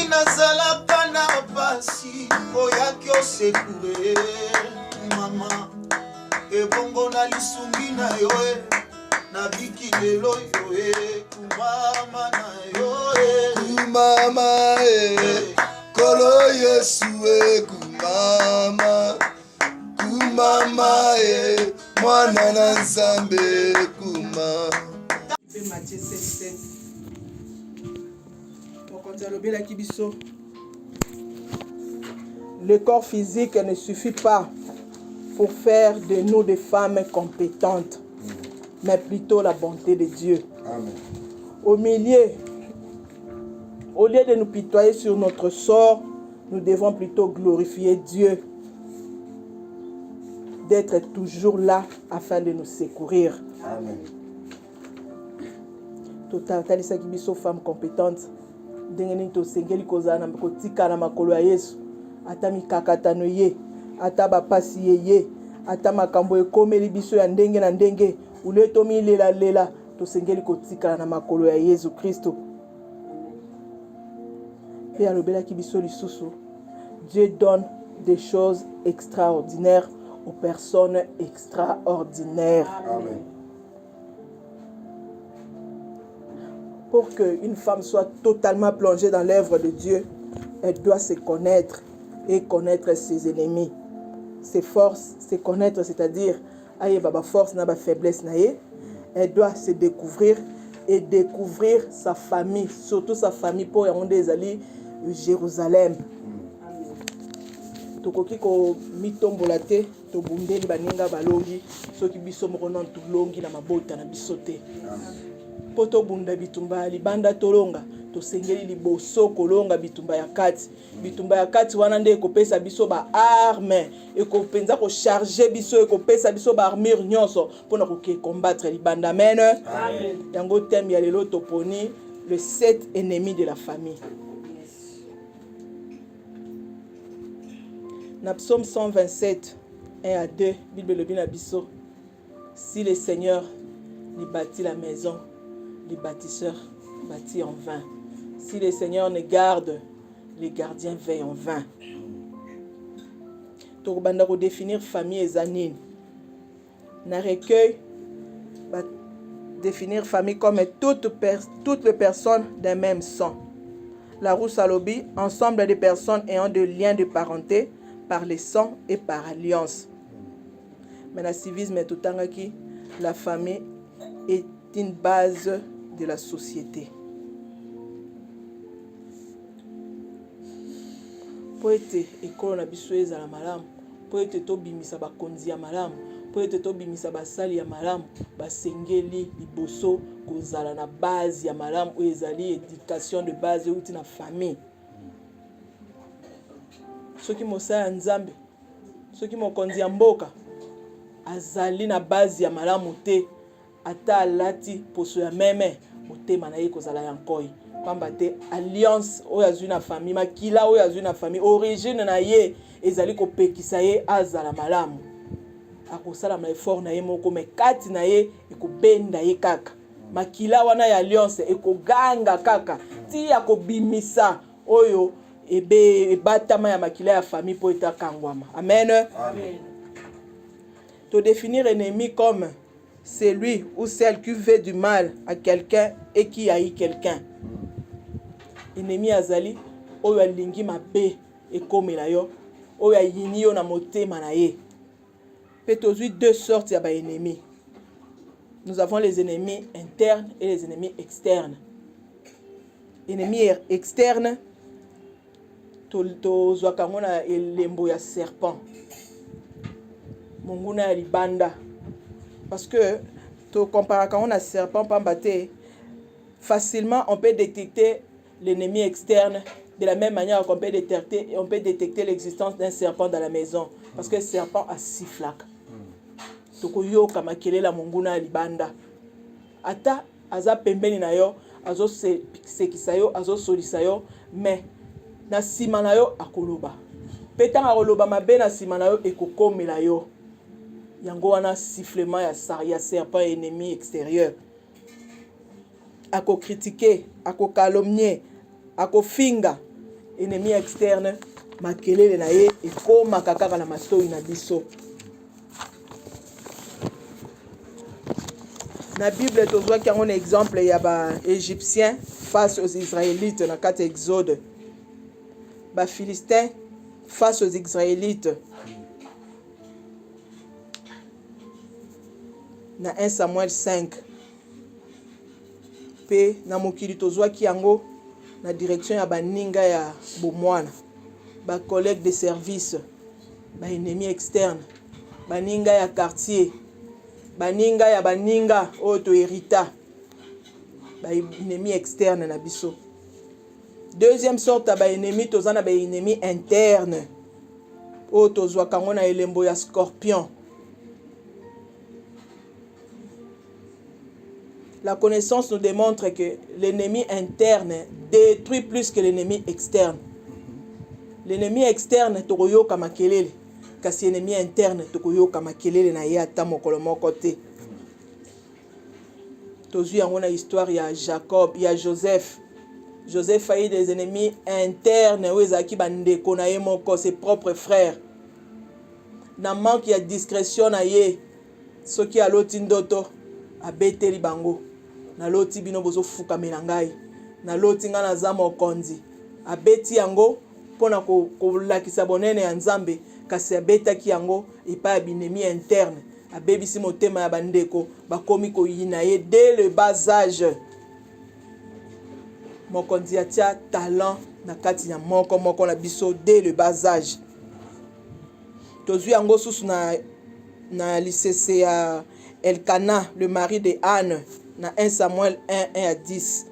nazalaka na pasi oyaki osekure mama ebongo na lisungi na yo na biki lelo yo kumama na yo kumama kolo Yesu kumama kumama mwana na Nzambe kumama. Matthieu 7:7. Le corps physique ne suffit pas pour faire de nous des femmes compétentes, mais plutôt la bonté de Dieu. Amen. Au lieu de nous pitoyer sur notre sort, nous devons plutôt glorifier Dieu, d'être toujours là afin de nous secourir. Amen. Total ça qui biso femme compétente ndengeni to sengeli kozana kotika na makolo ya Yesu ata mikakatano ye ata bapasi ye ata makambo ekomeli biso ya ndenge na ndenge uleto milela lela to sengeli kotika na makolo ya Yesu Kristo. Pe alobela ki biso lisusu Dieu donne des choses extraordinaires aux personnes extraordinaires. Amen. Pour qu'une femme soit totalement plongée dans l'œuvre de Dieu, elle doit se connaître et connaître ses ennemis. Ses forces, se connaître, c'est-à-dire, aïe baba force na ba faiblesse na ye. Elle doit se découvrir et découvrir sa famille, surtout sa famille pour y rendre des alliés Jérusalem. Tokoki ko mitombola te to bundeli baninga balongi soki biso moko non to longi na mabota na bisote. Poto bunda bitumba libanda tolonga to sengeli liboso kolonga bitumba ya kati wana nde ekopesa biso ba arme ekopenza ko charger biso ekopesa biso ba armure nyonso pona ko combattre libanda. Amen. Amen. Yango thème ya lelo toponi le 7 ennemis de la famille. Na psaume 127 1 à 2 Bible le bin abiso si le Seigneur lui bâtit la maison, les bâtisseurs bâtissent en vain. Si le Seigneur ne garde, les gardiens veillent en vain. Donc, on va définir famille et zanine. Na recueil, va définir famille comme toutes les personnes d'un même sang. La Rousse Alobi, ensemble des personnes ayant des liens de parenté par le sang et par alliance. Mais le civisme est tout le temps qui la famille est une base de la société. Pour être école na biso ezala malamu, pour être to bimisa ba konzi ya malamu, pour être to bimisa ba sali ya malamu, ba sengeli liboso kozala na base ya malamu ou ezali éducation de base ou na famille. Soki mosala nzambe, soki mokonzi ya mboka azali na base ya malamu te, ata alati poso ya meme motema na ye kozala ya nkoi pamba te alliance oyo azwi na famille makila oyo azwi na famille origine na ye ezali kopekisa ye azala malamu akosala na effort na ye moko me kati na ye ekobenda ye kaka makila wana ya alliance ekoganga kaka ti akobimisa oyo ebatama ya makila ya famille po etakangwama. Amen. Amen. To définir ennemi comme celui ou celle qui veut du mal à quelqu'un et qui haït quelqu'un. Ennemi azali oyo alingi mabe ekomela yo oyo ayini yo na motema na ye. Pe tozwi deux sortes ya ba ennemis. Nous avons les ennemis internes et les ennemis externes. Ennemis externes tozwaka ngo na elembo ya serpent. Monguna ya libanda. Parce que tu compares quand on a serpent pambaté, facilement on peut détecter l'ennemi externe de la même manière qu'on peut détecter l'existence d'un serpent dans la maison. Parce que le serpent a sifflak. Toko yo kamakele la monguna libanda. Ata aza pembeni na yo, azo sekisa yo, azo solisa yo, mais na sima na yo akoloba. Petanga akoloba mabe na sima na yo ekokomela yo. Yango wana sifflement ya serpent ennemi extérieur. Ako critiquer, ako calomnier, ako finga, ennemi externe makelele na ye ekoma kaka na matoi na biso. Na Bible tozwaki yango na exemple ya ba Égyptiens face aux Israélites na kati Exode. Ba Philistins face aux Israélites. Na 1 Samuel 5. Pe na mokili tozwaki yango na direction ya baninga ya bomwana, ba collègue de service, ba ennemi externe, baninga ya quartier, baninga ya baninga oto hérita, ba ennemi externe na biso. Deuxième sorte ba ennemi tozana ba ennemi interne. Oto zwa kango na elembo ya scorpion. La connaissance nous démontre que l'ennemi interne détruit plus que l'ennemi externe. L'ennemi externe tokoyoka makelele, kasi l'ennemi interne tokoyoka makelele na ye ata mokolo moko te. Tozwi yango na histoire ya Jacob, ya Joseph. Joseph a eu des ennemis internes oyo ezalaki bandeko na ye moko, ses propres frères. Na manque ya discrétion na ye, soki aloti ndoto abeteli bango. Na loti bino bozo fukamela ngai, na loti nga naza mokonzi, abeti yango pona kolakisa bonene ya Nzambe, kasi abetaki yango epai ya binemi interne, abebisi motema ya bandeko bakomi koyina ye dès le bas âge. Mokonzi atia talent na kati ya moko na biso dès le bas âge. Tozwi yango susu na lisese ya Elkana, le mari de Anne, na 1 Samuel 1 à 10.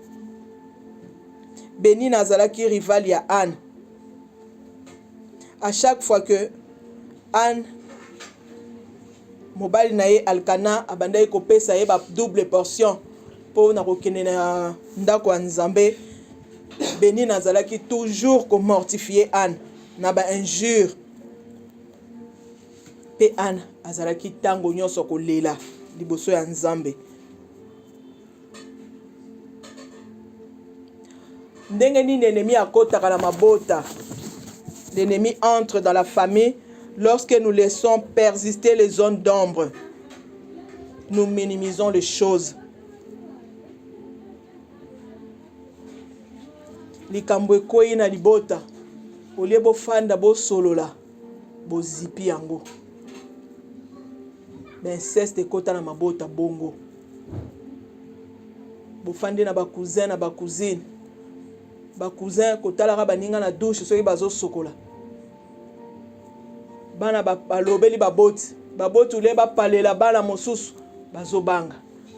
Béni nazalaki rival ya Anne. À chaque fois que Anne mobali na ye Alkana abandai kopesa ye ba double portion pour na kokende na ndako ya Nzambe, Béni nazalaki toujours ko mortifier Anne na ba injure. Pe Anne azalaki tango nyonso kolela liboso ya Nzambe. Ndenge nini l'ennemi akotaka na mabota. L'ennemi entre dans la famille lorsque nous laissons persister les zones d'ombre. Nous minimisons les choses. Likambo ekoyi na libota. Olie bofanda bo solola. Bo zipi yango. Inceste ekota na mabota bongo. Bofandi na ba cousin na ba cousine. Ba cousin kotalaka baninga na douche soki bazo sokola. Bana balobeli baboti. Baboti ule bapalela bana mosusu bazo banga.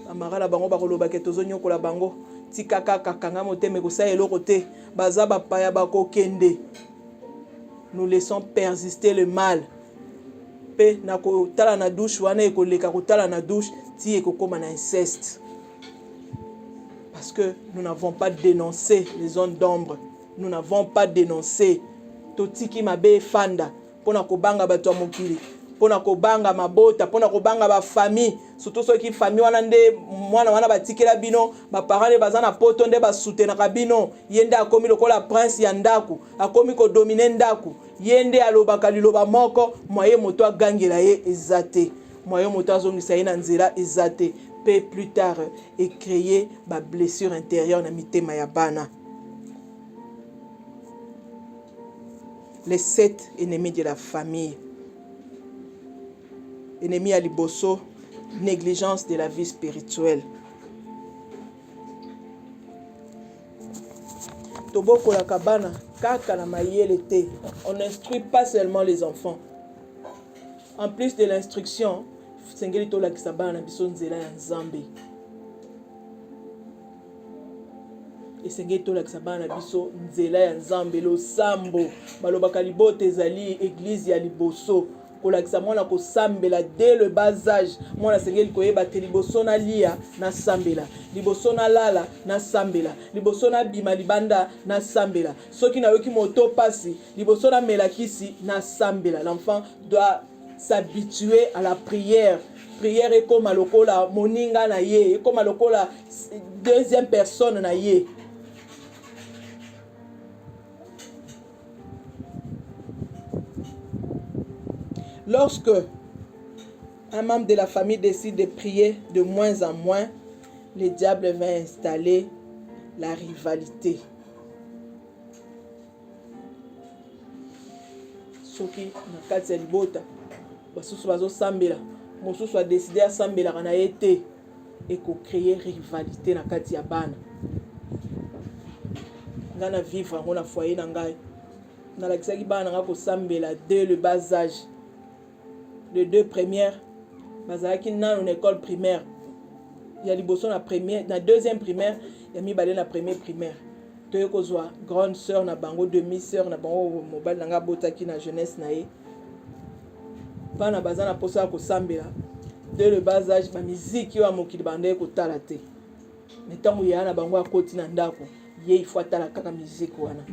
Bamarala bango bakoloba ke tozo nyokola bango. Tikaka kakanga moteme kosa eloko te. Baza bapaya bakokende. Nous laissons persister le mal. Pe na kotala na douche wana ekoleka kotala na douche ti ekokoma na inceste. Parce que nous n'avons pas dénoncé les zones d'ombre. Nous n'avons pas dénoncé. Totiki mabe fanda. Pona kobanga bato mokili. Pona kobanga mabota. Pona kobanga ba famille. Surtout ceux qui famille wana nde mwana wana batikela bino. Ba parents de bazana poto nde ba soutenaka bino. Yende akomi lokola prince ya ndaku. Akomi ko dominer ndaku. Yende alobaka liloba moko. Moye moto agangela ye ezate. Moye moto azongisa ye na nzela ezate. Plus tard et créer ma blessure intérieure na mitema ya bana. Les 7 ennemis de la famille. Ennemis à liboso, négligence de la vie spirituelle. Toboko la kabana, kaka na mayele te. On n'instruit pas seulement les enfants. En plus de l'instruction, sengeli to la kisabana na biso nzela ya Nzambe. Esengeli to la kisabana na biso nzela ya Nzambe lo sambo balobaka libote ezali église ya liboso kolakisa mwana ko sambela dès le bas âge. Mwana sengeli koyeba te liboso na lia na sambela, liboso na lala na sambela, liboso na bima libanda na sambela, soki na yoki moto pasi liboso na melakisi na sambela. L'enfant doit s'habituer à la prière. Prière est comme lokola moninga na ye, comme lokola deuxième personne na ye. Lorsque un membre de la famille décide de prier de moins en moins, le diable va installer la rivalité. Soki na kati ya libota basusu bazosambela mosusu adeside asambelaka na ye te ekocreye rivalité na kati ya bana. Nga na vivre yango na foyer na ngai nalakisaki bana nga kosambela dès le bas âge. Les 2 premières bazalaki nano na école primaire ya liboso na première na deuxième primaire ya mibale na première primaire. Toye kozwa grande sœur na bango, demi sœur na bango mobali nanga botaki na jeunesse na ye. Bana bazana posa kosambela dès le bas âge ba musique yo amokili bande kotala te. Metango ya na bango akoti na ndako ye il faut atala kaka musique wana.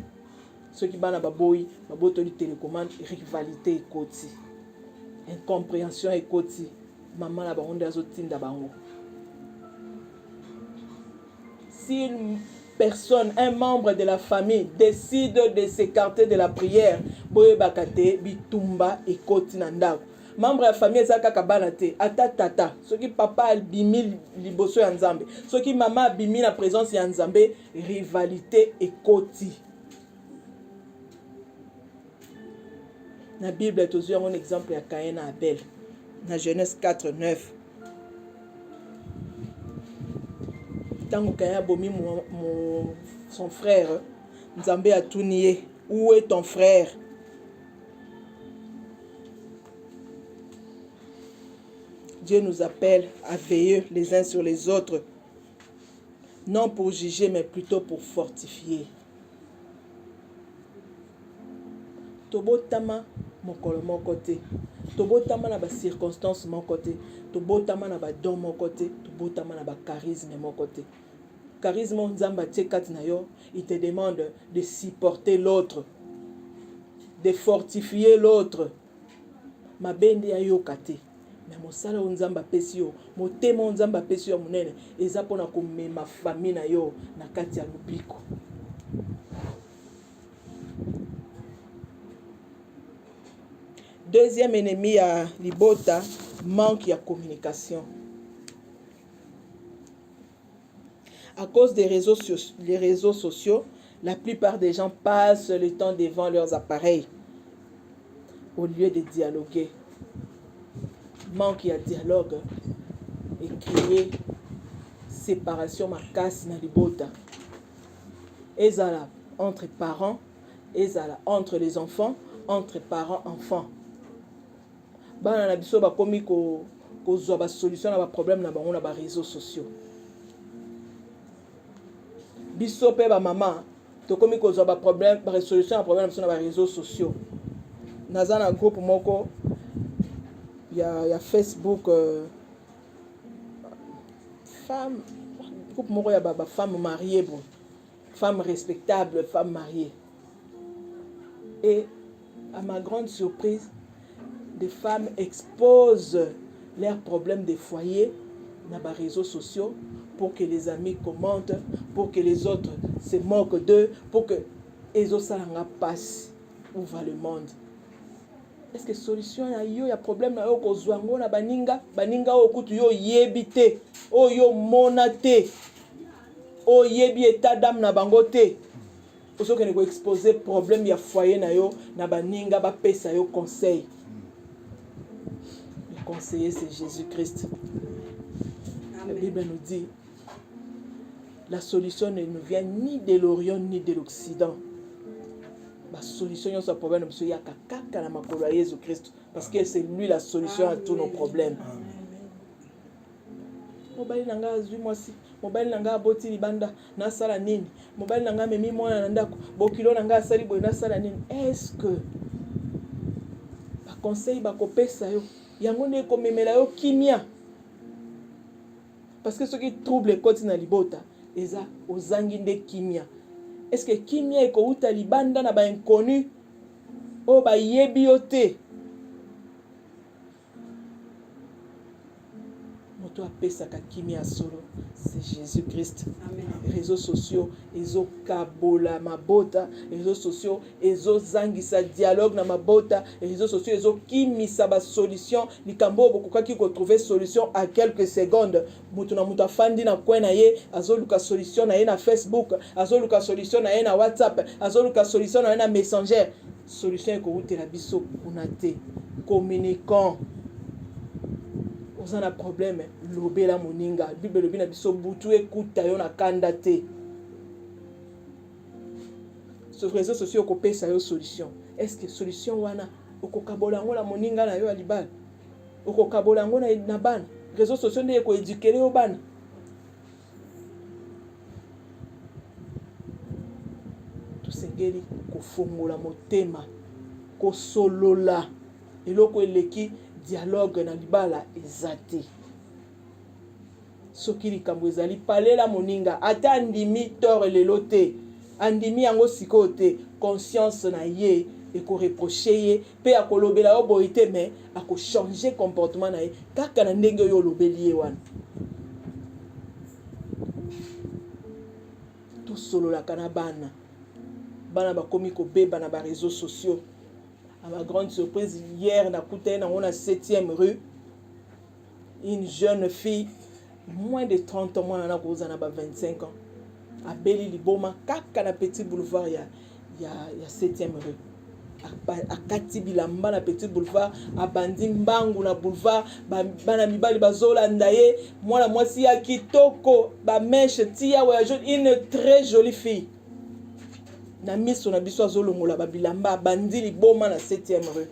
Ceux qui bana baboyi babotoli télécommande, rivalité ekoti. Incompréhension ekoti. Maman na bango ndazo tinda bango. Si une personne, un membre de la famille décide de s'écarter de la prière, boye bakate bitumba ekoti na ndako. Membre de la famille ezaka bana te, ata tata, soki papa albimi liboso ya Nzambe, soki mama albimi na présence ya Nzambe, rivalité ekoti. Na Bible tozwi un exemple ya Caïn na Abel. Na Genèse 4:9. Tango Caïn abomi son frère, Nzambe a tout nié. Où est ton frère? Dieu nous appelle à veiller les uns sur les autres, non pour juger, mais plutôt pour fortifier. Tobotama mokolo mon côté, tobotama na ba circonstances mon côté, tobotama na ba don mon côté, tobotama na ba charisme mon côté. Charisme Nzamba tiekat na yo, il te demande de supporter l'autre, de fortifier l'autre. Ma bende ya yo kate. Mais mosala Nzamba pesi yo, motema Nzamba pesi yo munene, eza pona ko mema famille na yo na kati ya lubiko. Deuxième ennemi à libota, manque de communication. À cause des réseaux sociaux, la plupart des gens passent le temps devant leurs appareils au lieu de dialoguer. Manque de dialogue et créer séparation makasi na libota. Ezala entre parents, ezala entre les enfants, entre parents-enfants. Bana na biso bakomi kozwa ba solution na ba problème na bango na ba réseaux sociaux. Biso pe ba maman tokomi kozwa ba problème ba solution na problème na ba réseaux sociaux. Naza na groupe moko ya Facebook femme groupe moko ya ba femme mariée bon, femme respectable, femme mariée. Et à ma grande surprise, des femmes exposent leurs problèmes de foyer dans les réseaux sociaux pour que les amis commentent, pour que les autres se moquent d'eux, pour que les autres passent où va le monde. Est-ce que solution il y a problème na yo ko zwango na baninga o kutu yo yebite o yo monate o yebi état d'âme na bangote. Pour ceux qui ne exposer problème ya foyer na yo na baninga ba pesa yo conseil. Le conseiller c'est Jésus-Christ. La Bible nous dit la solution ne nous vient ni de l'Orient ni de l'Occident. La solution est un problème de ya kaka na makolo ya Jésus-Christ parce que c'est lui la solution à tous nos problèmes. Mobali nanga azwi mwasi, mobali nanga aboti libanda na sala nini, mobali nanga memi mwana na ndako, bokilo nanga asali boye na sala nini. Est-ce que ba conseil ba kopesa yo yango ne komemela yo kimia? Parce que ce qui trouble les côtes na libota eza ozangi nde kimia. Est-ce que kimia eko uta libanda na ba inconnu o ba yebi yo te? moto apesaka kimia solo c'est Jésus-Christ. Amen. Réseaux sociaux ezokabola mabota, réseaux sociaux ezozangisa dialogue na mabota, réseaux sociaux ezokimisa ba solution likambo bokokaki ko trouver solution à quelques secondes. Mutu na mutu afandi na coin na ye azoluka solution na ye na Facebook, azoluka solution na ye na WhatsApp, azoluka solution na ye na Messenger. Solution ko utela biso kuna te. Communicant. Oza na problème lobela moninga. Bible lobi na biso butu ekuta yo na kanda te. Sur réseaux sociaux ko pesa yo solution. Est-ce que solution wana okokabola ngo la moninga na yo alibala? Okokabola ngo na bana. Réseaux sociaux nde ko éduquer yo bana. Tosengeli kofongola motema, kosolola eloko eleki dialogue na libala ezate. Soki likambo ezali palela moninga ata ndimi tort lelo te, andimi yango sikoyo te, conscience na ye eko reprocher ye pe akolobela yo boye te, mais ako changer comportement na ye kaka na ndenge oyo olobeli ye wana. Tosololaka na bana bakomi kobeba na ba réseaux sociaux. À ma grande surprise, hier, on a 7e rue, une jeune fille, moins de 30 ans, on a 25 ans, à Beli Liboma, kaka na petit boulevard, il y a 7e rue. À Katibilamba na petit boulevard, à Bandimbangu na boulevard, bana mibali bazola ndaye, moi si ya kitoko, ba mèche tia une très jolie fille. Na miso na biso azolongola babilamba bandi liboma na 7e rue.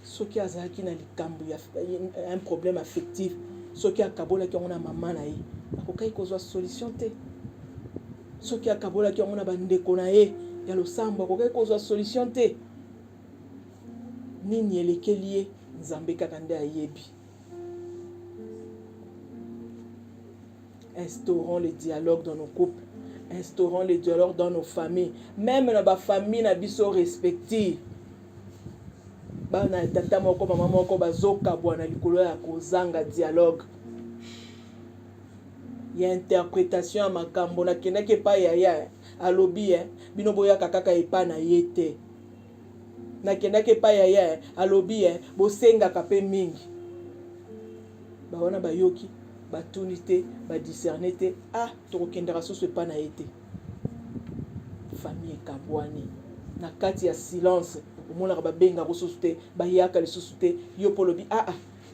Soki azalaki na likambo ya un problème affectif, soki akabola ki ona mama na ye, akokai kozwa solution te. Soki akabola ki ona bandeko na ye ya losambo, akokai kozwa solution te. Nini elekeli ye Nzambe kaka nde ayebi. Instaurons le dialogue dans nos couples. Instaurons les dialogues dans nos familles. Même dans nos familles, na biso respective. Bana tata moko mama moko bazoka bwana likolo ya kozanga dialogue. Il y a interprétation à makambo na keneke pa yaya alobi bino boya kaka epa na yete. Na keneke pa yaya alobi bosenga kape mingi. Ba wana bayoki batunité, discerner te, tokokendera soso epa na ete. Famille kabwani. Na kati ya silence, omona ba benga ko soso te, ba yaka le soso te, yo polobi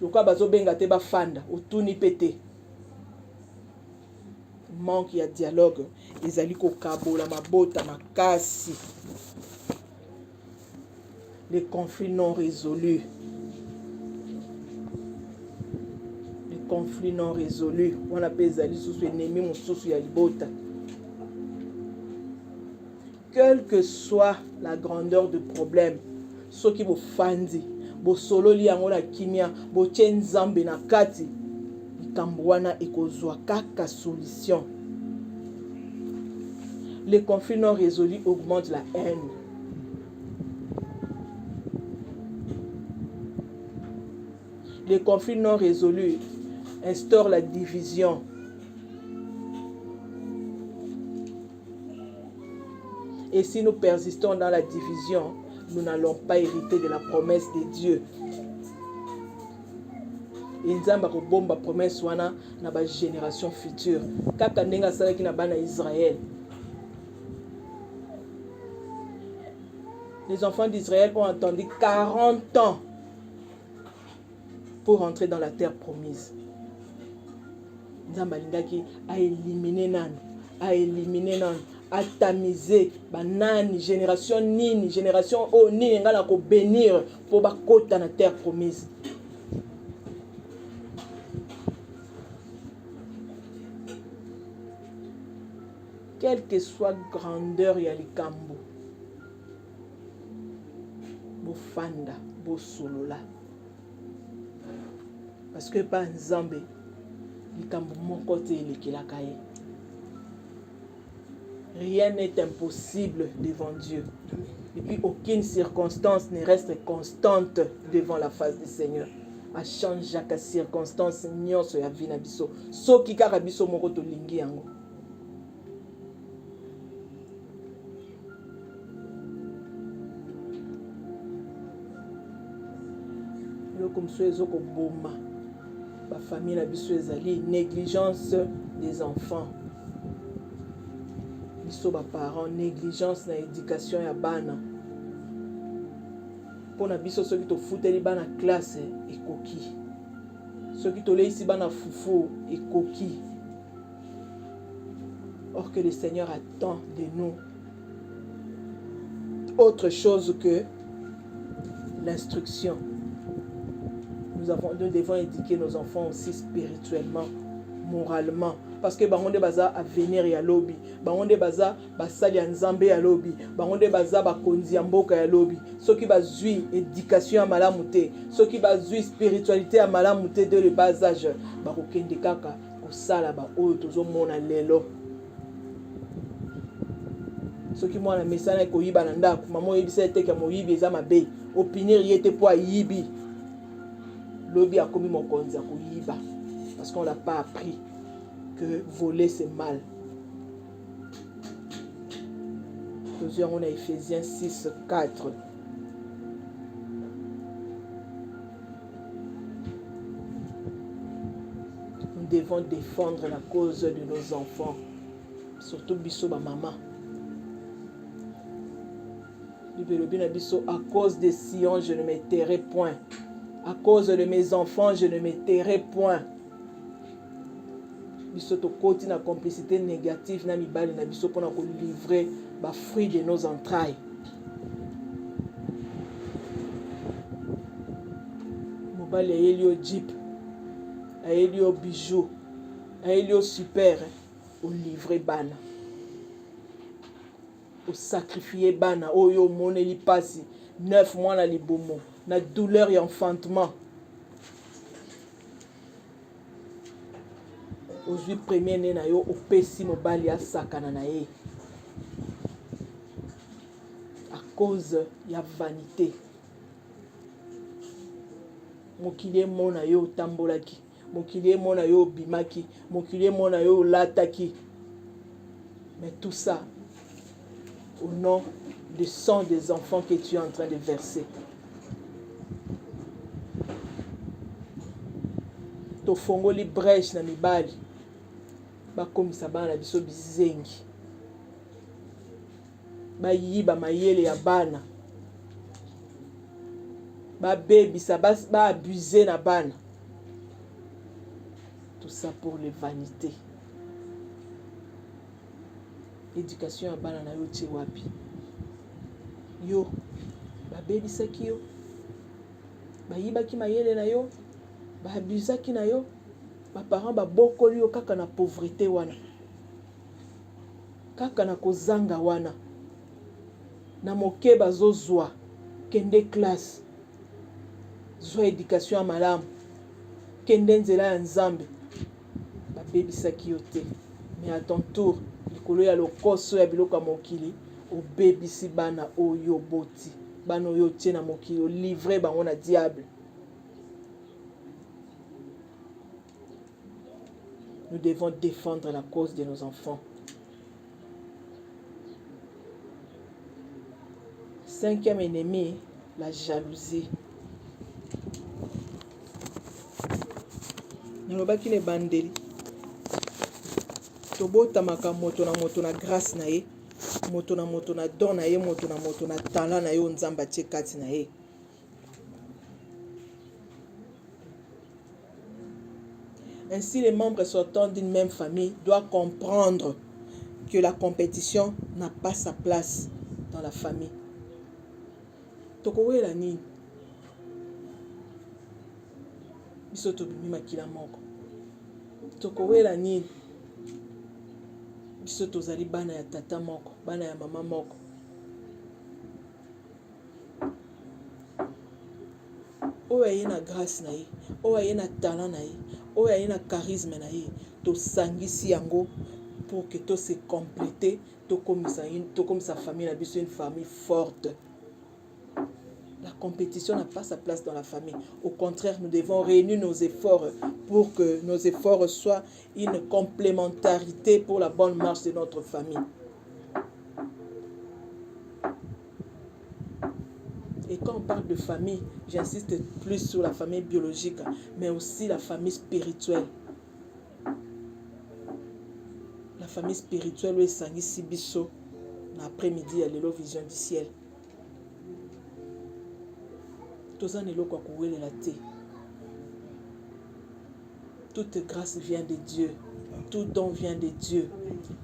loka bazo benga te ba fanda, otuni pete. Manque ya dialogue, ezali ko kabola mabota makasi. Les conflits non résolus. Conflit non résolu, on appelle ça ennemi mosusu ya libota. Quelle que soit la grandeur du problème, ceux qui vous fandi, bo solo li yango na kimia, bo tien Nzambe na kati, ikambwana ekozwa kaka solution. Les conflits non résolus augmentent la haine. Les conflits non résolus instaure la division. Et si nous persistons dans la division, nous n'allons pas hériter de la promesse de Dieu. Et Nzamba ko bomba promesse wana na ba génération future. Kaka ndenga salaki na bana Israël. Les enfants d'Israël ont attendu 40 ans pour entrer dans la terre promise. Nzamba lingaki a éliminé nan, a tamisé banani génération nini, génération o nini ngala ko bénir pour ba kota na terre promise. Quelle que soit grandeur ya likambo, bo fanda, bo solola. Parce que pas Nzambe rien n'est impossible devant Dieu. Et puis aucune circonstance ne reste constante devant la face du Seigneur. achangeaka circonstance nyonso ya vie na biso soki kaka biso moko tolingi yango. Eloko mosusu ezokoboma bafamille na biso ezali négligence des enfants. Biso baparents, négligence na éducation ya bana. Pona biso soki tofuteli bana classe ekoki, soki toleisi bana fufu ekoki. Or que le Seigneur attend de nous autre chose que l'instruction. Nous devons éduquer nos enfants aussi spirituellement, moralement. Parce que bangonde baza avenir ya lobi, bangonde baza basali ya nzambe ya lobi, bangonde baza bakonzi ya mboka ya lobi. Soki bazui éducation ya malamu te, soki bazui spiritualité ya malamu te de le bas âge, bakokende kaka kosala ba oyo tozomona lelo. Soki mwana mesana koyiba na ndako, mama oyebisa ete ka moyibi eza mabe, opinir yete po ayibi. Lobi a commis mon konza koyiba parce qu'on l'a pas appris que voler c'est mal. Nous avons Ephésiens 6, 4. Nous devons défendre la cause de nos enfants, surtout biso ba maman. À cause des Sion, je ne me tairai point. À cause de mes enfants, je ne me tairai point. Biso to koti na complicité négative na mibali na biso pona ko livrer ba fruit de nos entrailles. Mobali ayeli o jeep, ayeli o bijou, ayeli o super, o livrer bana. O sacrifier bana oyo moneli pasi 9 mois na libomo. Na douleur et enfantement. Aujourd'hui premier né na yo opesi mobali asakana na ye. À cause ya vanité. Mokili mona yo tambolaki, mokili mona yo bimaki, mokili mona yo lataki. Mais tout ça au nom du sang des enfants que tu es en train de verser. Tofongoli brèche na mibali bakomisa bana biso bizengi bayiba mayele ya bana babebisa abusé na bana. Tout ça pour les vanités. Éducation ya bana na yo tie wapi yo babebisaki yo bayibaki mayele na yo babusaki na yo, ba parents babokoli yo kaka na pauvreté wana, kaka na kozanga wana, na moke bazozwa kende classe, zwa éducation ya malamu, kende nzela ya nzambe, babebisaki yo te. Mais à ton tour, likolo ya lokoso ya biloko ya mokili, obebisi bana oyo boti, bana oyo tie na mokili, o livrer bango na diable. Nous devons défendre la cause de nos enfants. 5e ennemi, la jalousie. Nalobaki ne bandeli. Tobotamaka moto na grâce na ye, moto na don na ye, moto na talent na ye nzamba tie kati na ye. Ainsi, les membres sortant d'une même famille doivent comprendre que la compétition n'a pas sa place dans la famille. Tokowe la nini? Biso tobimi makila moko. Tokowe la nini? Biso tozali bana ya tata moko, bana ya mama moko. Oyo aye na grâce na ye, oyo aye na talent na ye, oyo aye na charisme na ye, tosangisi yango pour que to se compléter, to comme sa famille na biso une famille forte. La compétition n'a pas sa place dans la famille. Au contraire, nous devons réunir nos efforts pour que nos efforts soient une complémentarité pour la bonne marche de notre famille. Et quand on parle de famille, j'insiste plus sur la famille biologique, mais aussi la famille spirituelle. La famille spirituelle, est Sangi Sibiso, l'après-midi, à l'élo vision du ciel. Tous en élo quoi la thé. Toute grâce vient de Dieu. Tout don vient de Dieu.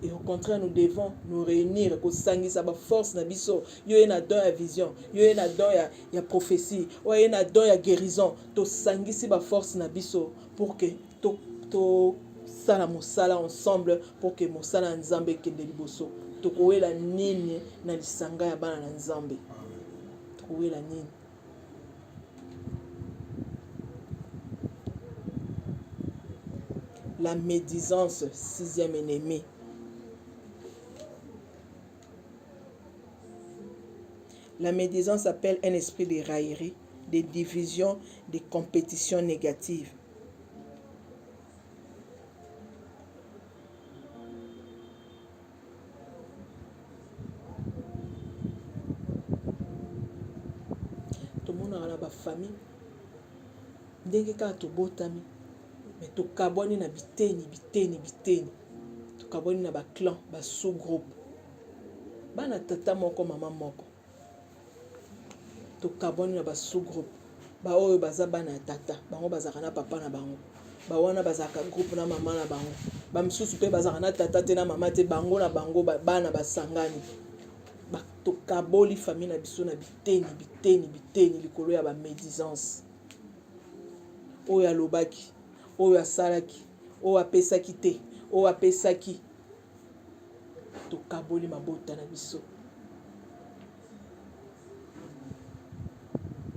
Et au contraire, nous devons nous réunir pour sangi sa force na biso. Yo ena don ya vision, yo ena don ya prophétie, yo ena don ya guérison. To sangi si ba force na biso pour que to sala mosala ensemble pour que mosala nzambe kende liboso. To koela nini na lisanga ya bana na nzambe. To koela nini. La médisance, sixième ennemi. La médisance appelle un esprit de raillerie, de division, de compétition négative. Tout le monde a la famille. Dès que tu botami. Mais to kaboni na biteni. To kaboni na ba clan, ba sous-groupe. Bana tata moko mama moko. To kaboni na ba sous-groupe. Ba oyo baza bana tata, bango bazaka na papa na bango. Ba wana bazaka groupe na mama na bango. Ba msusu pe bazaka na tata te na mama te bango na bango bana basangani. Ba to kaboli famille na biso na biteni likolo ya ba médisance. Oyo alobaki. Oyo asalaki, oyo apesaki te, oyo apesaki. Tokaboli mabota na biso.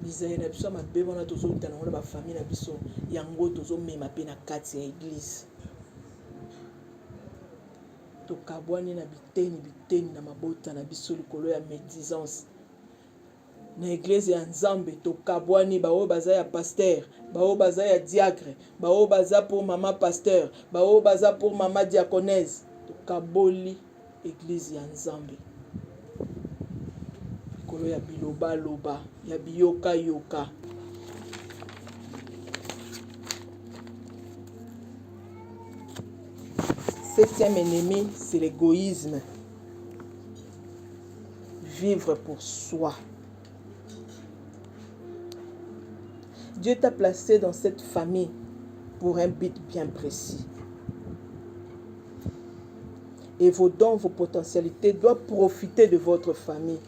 Bizaye na biso mabe wana tozolita nango na bafamille na biso yango tozomema pe na kati ya église. Tokabwani na biteni na mabota na biso likolo ya médisance. Na église ya Nzambe tokabwani baoyo baza ya pasteur, baoyo baza ya diacre, baoyo baza pour maman pasteur, baoyo baza pour maman diaconesse. Tokaboli église ya Nzambe. Likolo ya biloba loba, ya biyoka yoka. Septième ennemi, c'est l'égoïsme. Vivre pour soi. Dieu t'a placé dans cette famille pour un but bien précis. Et vos dons, vos potentialités doivent profiter de votre famille.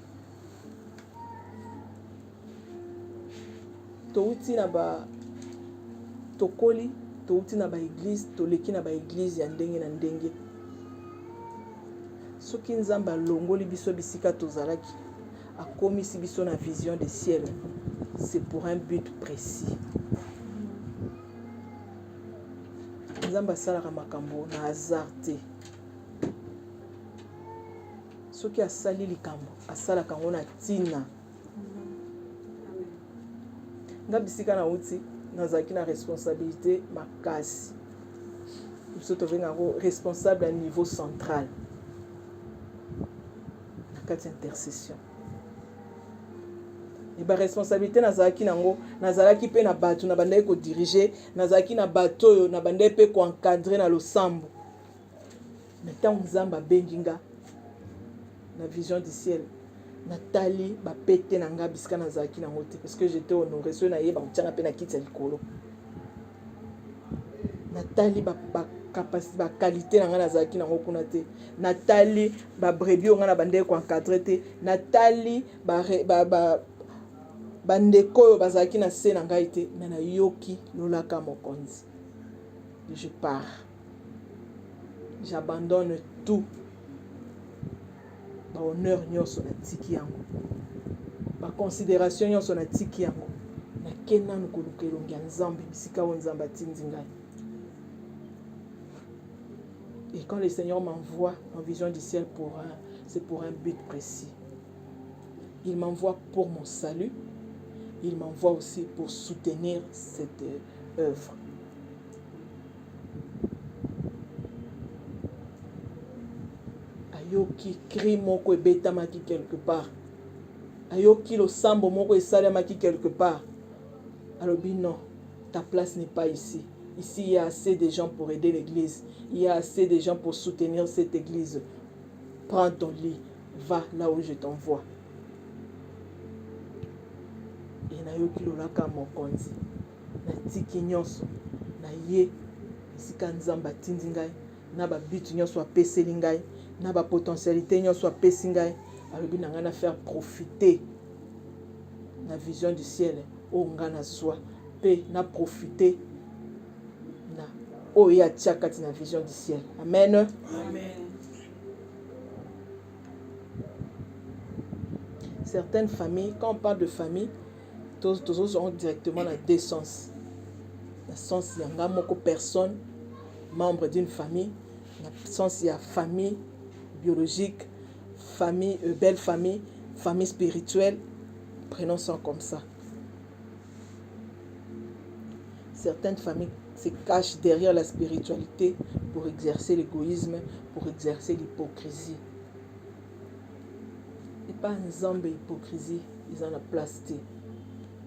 Touti na ba tokoli, touti na ba église, toleki na ba église ya ndenge na ndenge. Soki Nzamba longoli biso bisika tozalaki, akomisi biso na vision des ciels. C'est pour un but précis. Nzamba salaka makambo na hasard te. Soki asali likambo, asalaka ngo na tina. Nga bisika na uti, nazaki na responsabilité makasi. Biso tovenga ngo responsable à niveau central. Na kati intercession. Et ba responsabilité nazalaki nango, nazalaki pe na bato na bandai ko diriger, nazalaki na bato na bandai pe ko encadrer na losambo. Mais tant Nzamba benginga na vision du ciel, Nathalie ba pété nanga bisika nazalaki nango te parce que j'étais honoré so na yeba mutianga pe na kiti ya likolo. Nathalie ba capacité ba qualité nanga nazalaki nango kuna te. Nathalie ba brebis nga na bandai ko encadrer te. Nathalie ba bandeko oyo bazalaki na se na ngai te me nayoki lolaka mokonzi. Je pars. J'abandonne tout. Ba honneur nyonso na tiki yango. Ba considération nyonso na tiki yango. Na kena nukuluka elongi ya Nzambe bisika oyo Nzambe atindi ngai. Et quand le Seigneur m'envoie en vision du ciel c'est pour un but précis. Il m'envoie pour mon salut. il m'envoie aussi pour soutenir cette œuvre. Ayoki cri moko ebetamaki quelque part. Ayoki lo sambo moko esalemaki quelque part. Alobi non, ta place n'est pas ici. Ici, il y a assez de gens pour aider l'église. Il y a assez de gens pour soutenir cette église. Prends ton lit, va là où je t'envoie. Et nayoki lolaka mokonzi. Natiki nyonso. Na ye, esika nzamba tindi ngai. Na ba bitu nyonso apeseli ngai. Na ba potentialité nyonso apesi ngai. Alobi na nga na faire profiter la vision du ciel. O nga na zwa. Pe na profiter na oya tchakati na vision du ciel. Amen. Amen. Certaines familles, quand on parle de famille, tous ont directement la deux sens. Le sens, il y a beaucoup de personnes, membres d'une famille. Le sens, il y a famille biologique, famille, belle famille, famille spirituelle. Prenons ça comme ça. Certaines familles se cachent derrière la spiritualité pour exercer l'égoïsme, pour exercer l'hypocrisie. Et pas Nzambe hypocrisie, ils ont la place.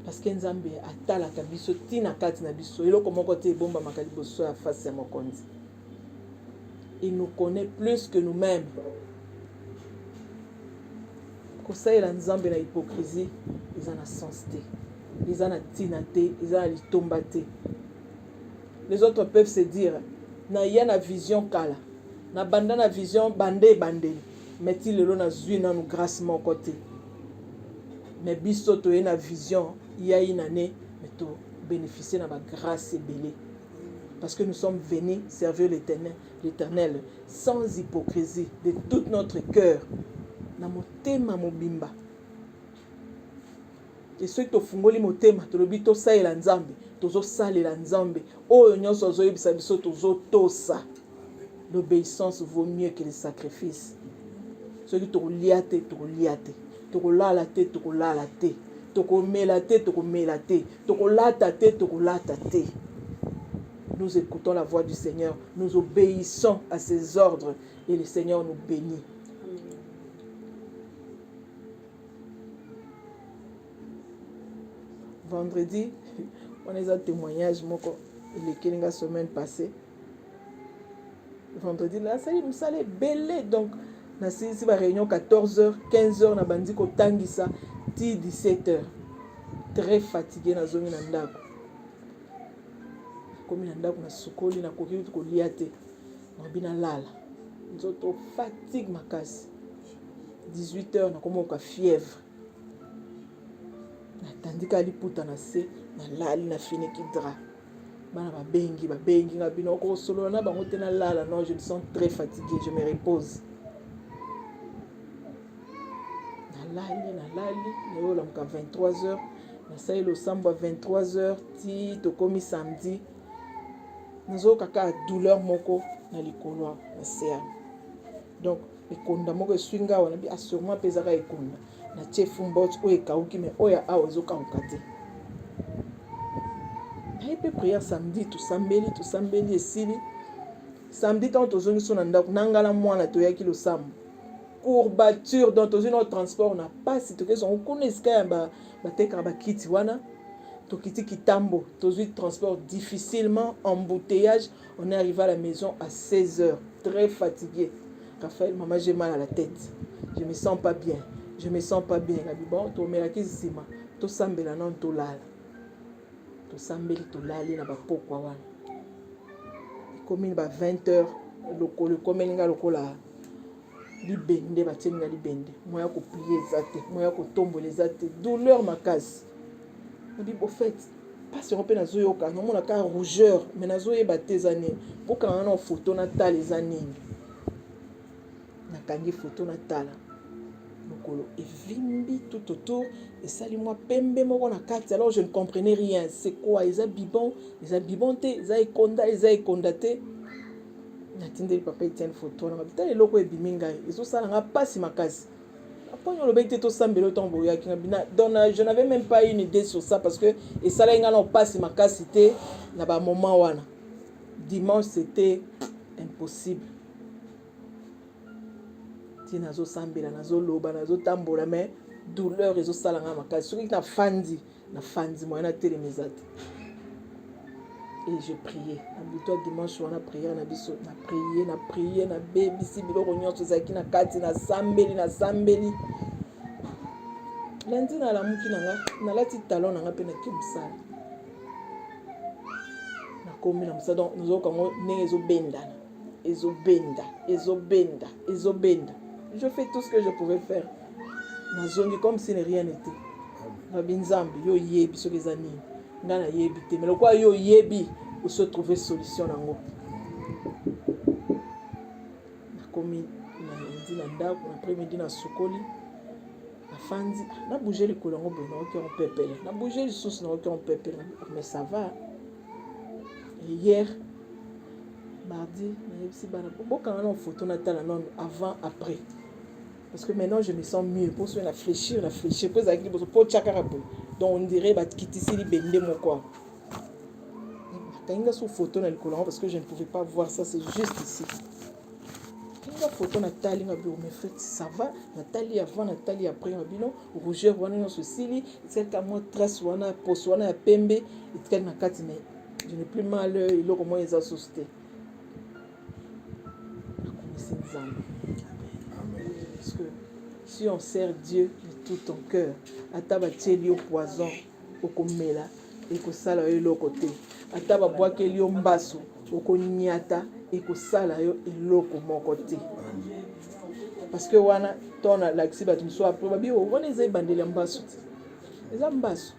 Parce que Nzambe atala kabiso tina kati na biso. Elo komo kote bomba makaliboso ya face ya mokonzi. Il nous connaît plus que nous-mêmes. Kosa ela Nzambe na hypocrisie, ils ont la sens te. Ils ont la tina te, ils ont la litomba te. Les autres peuvent se dire, na ya na vision kala, na banda na vision bande bande. Mais-il le na zui na nous grâce mon côté. Mais biso to na vision, il y a une année, mais to bénéficier de ma grâce et belé. Parce que nous sommes venus servir l'Éternel sans hypocrisie, de tout notre cœur. Na motema mobimba. Et ceux qui ont fungoli motema, to lobi to sa ela nzambe, tozo salela nzambe. Oyo nyonso zo yebisa biso tozo tosa. L'obéissance vaut mieux que le sacrifice. Ceux qui t'ont liaté, t'ont liaté. T'ont lalaté, t'ont lalaté. T'ont mélaté, t'ont mélaté. T'ont lataté, t'ont lataté. Nous écoutons la voix du Seigneur. Nous obéissons à ses ordres. Et le Seigneur nous bénit. Vendredi, on a un témoignage. Il est la semaine passée. Vendredi, là, ça y est, belé. Donc, na si ba réunion 14h, 15h na bandi ko tangisa ti 17h. Très fatigué na zongi na ndako. Comme na ndako na sukoli na koki ko liate. Na bina lala. Nzoto fatigue makasi. 18h na komo ka fièvre. Na tandika liputa na se na lali na finiki dra. Bana babengi nga bino ko solo na bango te na lala. Non, je me sens très fatigué, je me repose. Na lali, na la muka 23h, na sayi lo sambo à 23h, ti to komi samedi. Nazo kaka douleur moko na likolo na sea. Donc, ekonda moko swinga wana bi assurement pesaka ekonda. Na chefu mbot o ekauki me oya awa zoka ukate. Et puis prière samedi, tout sambeli esili. Samedi tant tozongi so na ndako nangala mwana toyaki lo sambo. Courbature dans notre transport, on n'a pas si tu on connaît ce qu'il y a ba kiti wana to kiti kitambo tozu transport difficilement embouteillage. On est arrivé à la maison à 16h, très fatigué. Raphaël, maman, j'ai mal à la tête, je me sens pas bien, Gabi bon to melaki sima to sambela non to lala to sambeli to lali na ba pokwa wana comme il ba 20h le comme ninga lokola libende batienga libende moya ko plier ezate moya ko tombola ezate douleur makasi on dit au fait pas sur pe nazo yoka no mona ka rougeur mais nazo yeba tezani pour quand on photo na tala les années na kangi photo na tala lokolo evimbi tout autour et sali moi pembe moko na kati. Alors je ne comprenais rien, c'est quoi eza bibon te eza ekonda te. Natindeli papa Etienne photo na bita eloko ebiminga ezosala nga pasi makasi Après, on a tout ça, donc je n'avais même pas une idée sur ça parce que et ça là, on passe ma cité, na ba moment wana. Dimanche, c'était impossible. Si nazo sambela, nazo loba, nazo tambola, mais douleur et zo salanga makasi. Celui qui na fandi moi na télémisate. Et je priais. Habituellement dimanche on a prié, on a prié, na baby si biloko nyonso zaki na kati na sambeli. Lundi na la muki nanga, na lati talon nanga pe na kibusala. Na komi na msa donc nous kango ne ezobenda. Je fais tout ce que je pouvais faire. Na zongi comme si rien n'était. Na binzambi yo yebi so bezani. Ngana yebi te mais quoi yo yebi ou se trouver solution nango. Na komi na lundi na ndako na après-midi na sukoli. Na fandi na bouger le kolongo bon na OK on pepele. Na bouger le sous na OK on pepele mais ça va. Et hier mardi na yebisi bana boka na photo na tala non avant après. Parce que maintenant je me sens mieux pour se réfléchir pour ça pour chakara donc on dirait bah kitisi li bende mon quoi. Quand il y a sur photo dans le collant parce que je ne pouvais pas voir ça, c'est juste ici. Quand il y a photo Nathalie na bio mais fait ça va Nathalie avant Nathalie après na bino rougeur wana no ceci c'est comme moi trace wana post wana ya pembe et tel na kati mais je n'ai plus mal il a comment ils a susté. Parce que si on sert Dieu de tout ton cœur, ataba tcheli au poison au komela et ko sala yo lo côté. Ataba boake li mbaso au konyata et ko sala yo eloko mon côté. Parce que wana tona l'axi bat soit probablement wana ezai bandeli mbaso. Eza mbaso.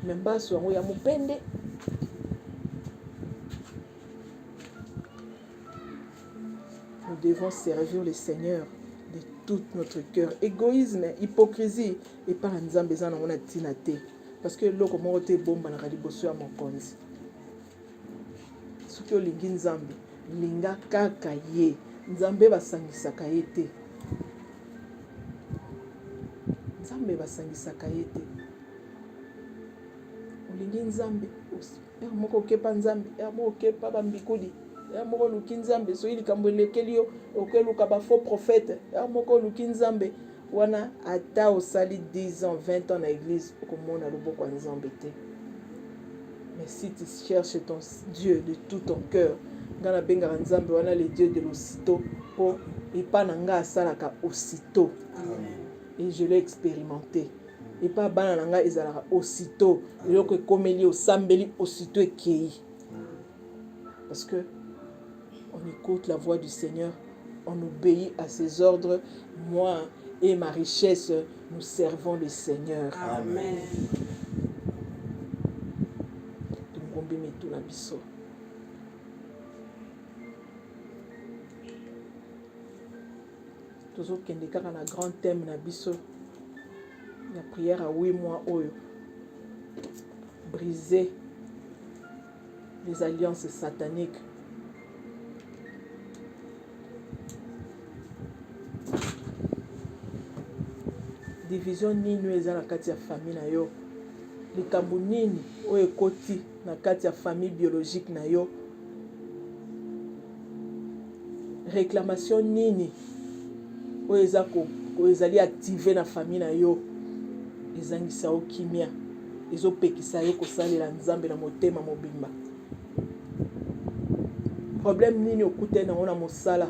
Mais mbaso ngo ya mupende. Nous devons servir le Seigneur de tout notre cœur. Égoïsme, hypocrisie, et pas la nzambe za na mona tinate. Parce que loko mo te bomba na kaliboso ya mokonzi. Soki olingi nzambe, linga kaka ye. Nzambe basangisaka ye te. Nzambe basangisaka ye te. Olingi nzambe, moko kepa nzambe, moko kepa bambikudi. Moko luki nzambe so ili kambo lekeli yo okeluka ba faux prophète moko luki nzambe wana ata osali 10 ans 20 ans na église okomona loboko nzambe te. Mais si tu cherches ton Dieu de tout ton cœur ngana benga nzambe wana le Dieu de l'aussitôt po epa nanga asalaka aussitôt. Et je l'ai expérimenté. Et pas bana nanga ezalaka aussitôt eloko komeli osambeli aussitôt ekei. Parce que on écoute la voix du Seigneur, on obéit à ses ordres. Moi et ma richesse, nous servons le Seigneur. Amen. Toujours qu'il y a un grand thème na biso. La prière à 8 mois oyo. Briser les alliances sataniques. Division nini eza na kati ya famille na yo. Likambo nini oyo ekoti na kati ya famille biologique na yo. Réclamation nini oyo ezali activé na famille na yo. Ezangisa o kimia. Ezopekisa yo kosalela nzambe na motema mobimba. Problème nini okuta na ona mosala.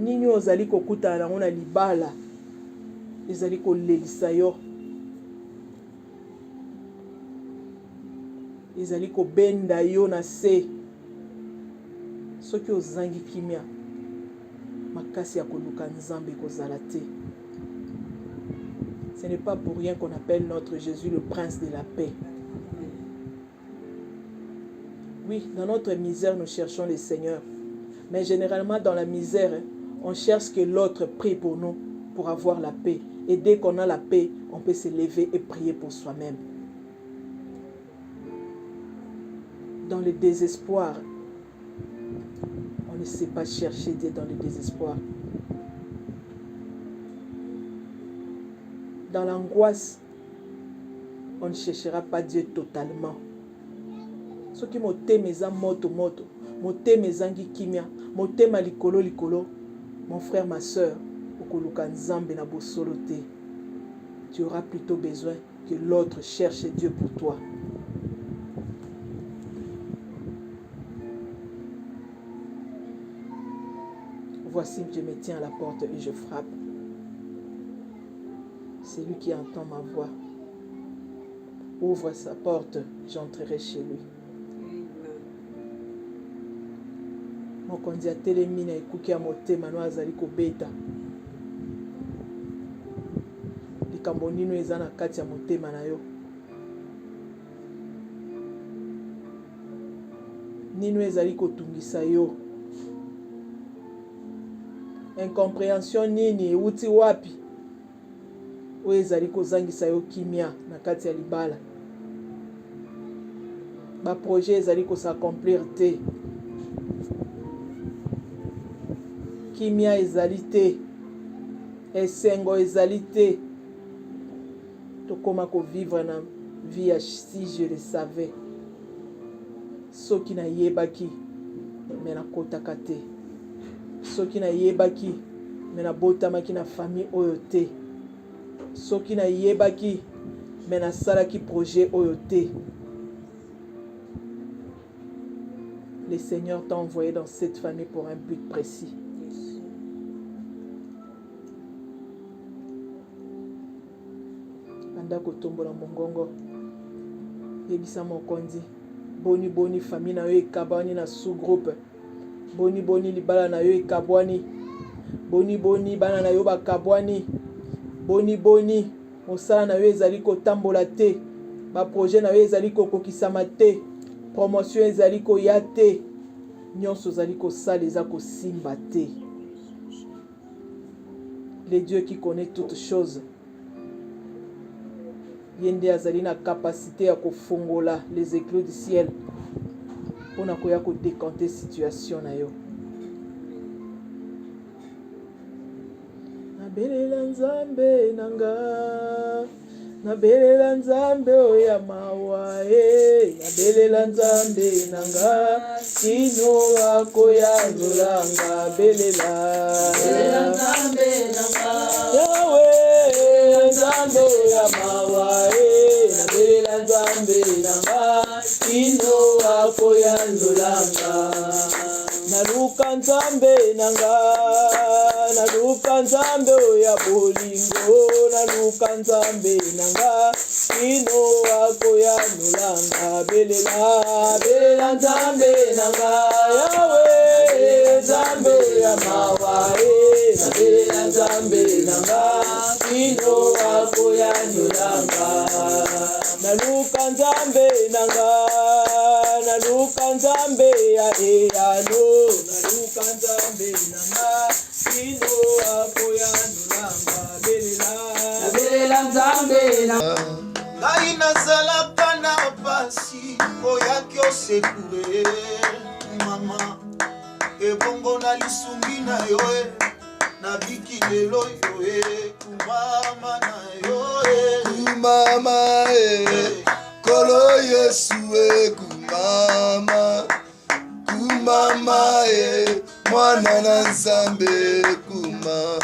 Nini ozali kokuta na ona libala. Ezali kolelisa yo. Ezali kobenda yo na se. Soki ozangi kimia makasi ya koluka nzambe kozala te. Ce n'est pas pour rien qu'on appelle notre Jésus le prince de la paix. Oui, dans notre misère, nous cherchons le Seigneur. Mais généralement, dans la misère, on cherche que l'autre prie pour nous, pour avoir la paix. Et dès qu'on a la paix, on peut se lever et prier pour soi-même. Dans le désespoir, on ne sait pas chercher Dieu dans le désespoir. dans l'angoisse, on ne cherchera pas Dieu totalement. Ce qui motema eza moto moto, motema ezangi kimia, motema likolo likolo, mon frère, ma soeur, okoluka nzambe na bosolo te. Tu auras plutôt besoin que l'autre cherche Dieu pour toi. Voici, je me tiens à la porte et je frappe. C'est lui qui entend ma voix. Ouvre sa porte, j'entrerai chez lui. Mokonzi atelemi na ekuki ya motema no azali kobeta. Likambo nino eza na kati ya motema na yo. Nino ezali kotungisa yo. Incompréhension nini euti wapi? Oyo ezali kozangisa yo kimia na kati ya libala. Ba projet ezali kosaaccomplir te. Kimia ezali te. Esengo ezali te. Tokoma ko vivre na vie ya si je le savais. Soki na yebaki mena kotaka te. Soki na yebaki mena botamaki na famille oyo te. Soki na yebaki mena salaki projet oyo te. Le Seigneur t'a envoyé dans cette famille pour un but précis. Anda kotombola mongongo. Yebisa mokonzi. Boni boni famille na yo ekabwani na sous-groupe. Boni boni libala na yo ekabwani. Boni boni bana na yo bakabwani. Boni boni mosala na yo ezali kotambola te. Ba projet na yo ezali kokokisama te. Promotion ezali koya te. Nyonso ezali kosala eza kosimba te. Le Dieu qui connaît toutes choses. Yende azali na capacité à kofongola les éclats du ciel. Pona koya ko décanter situation na yo. Nabelela nzambe nanga. Nabelela nzambe oya mawa nabelela nzambe nanga. Kino wako ya nulanga belela. Nabelela nzambe nanga. Yahweh nzambe oya mawa nabelela nzambe nanga. Kino wako ya nulanga. Naluka nzambe nanga. Naluka nzambe oya bolingo. Naluka nzambe nanga. Kino wako ya nulanga belela. Belela nzambe nanga. Yahweh nzambe ya mawa nabelela nzambe nanga. Kino wako ya nulanga. Naluka nzambe nanga. Naluka nzambe ya eyano. Naluka nzambe nanga. Kino wako ya nulanga belela. Nabelela nzambe nanga. Ngai nazalaka na pasi oyaki osekure mama ebongo na lisungi na yo nabiki lelo yo kumama na yo kumama kolo Yesu kumama kumama mwana na Nzambe kumama